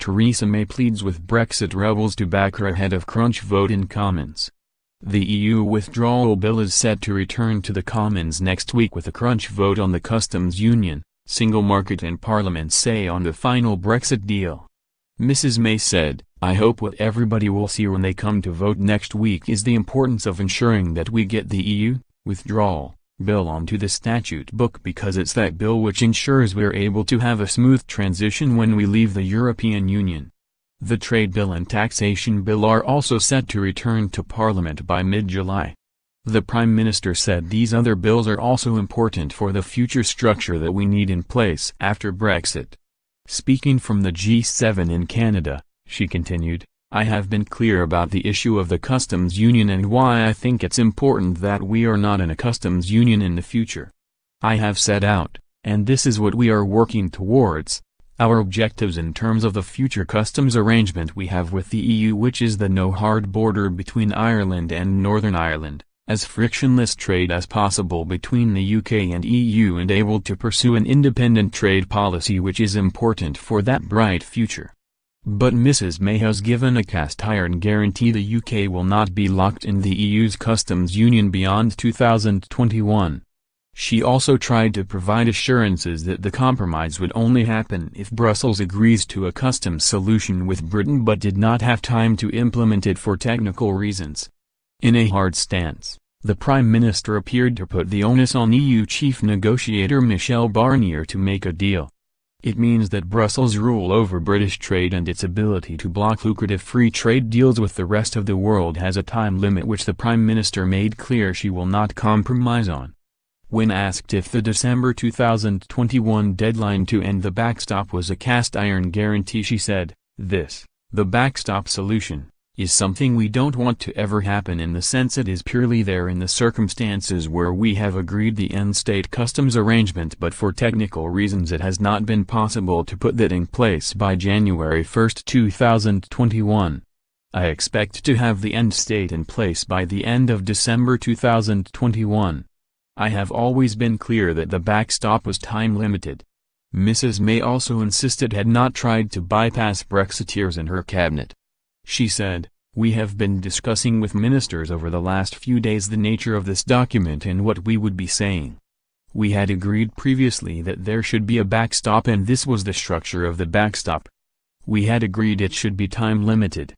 Theresa May pleads with Brexit rebels to back her ahead of crunch vote in Commons. The EU Withdrawal Bill is set to return to the Commons next week with a crunch vote on the customs union, single market and Parliament's say on the final Brexit deal. Mrs May said, "I hope what everybody will see when they come to vote next week is the importance of ensuring that we get the EU Withdrawal Bill onto the statute book, because it's that bill which ensures we're able to have a smooth transition when we leave the European Union." The Trade Bill and Taxation Bill are also set to return to Parliament by mid-July. The Prime Minister said these other bills are also important for the future structure that we need in place after Brexit. Speaking from the G7 in Canada, she continued, "I have been clear about the issue of the customs union and why I think it's important that we are not in a customs union in the future. I have set out, and this is what we are working towards, our objectives in terms of the future customs arrangement we have with the EU, which is the no hard border between Ireland and Northern Ireland, as frictionless trade as possible between the UK and EU, and able to pursue an independent trade policy which is important for that bright future." But Mrs May has given a cast-iron guarantee the UK will not be locked in the EU's customs union beyond 2021. She also tried to provide assurances that the compromise would only happen if Brussels agrees to a customs solution with Britain, but did not have time to implement it for technical reasons. In a hard stance, the Prime Minister appeared to put the onus on EU chief negotiator Michel Barnier to make a deal. It means that Brussels' rule over British trade and its ability to block lucrative free trade deals with the rest of the world has a time limit which the Prime Minister made clear she will not compromise on. When asked if the December 2021 deadline to end the backstop was a cast-iron guarantee, she said, the backstop solution, is something we don't want to ever happen, in the sense it is purely there in the circumstances where we have agreed the end-state customs arrangement, but for technical reasons it has not been possible to put that in place by January 1, 2021. I expect to have the end state in place by the end of December 2021. I have always been clear that the backstop was time-limited." Mrs May also insisted had not tried to bypass Brexiteers in her cabinet. She said, "We have been discussing with ministers over the last few days the nature of this document and what we would be saying. We had agreed previously that there should be a backstop, and this was the structure of the backstop. We had agreed it should be time-limited,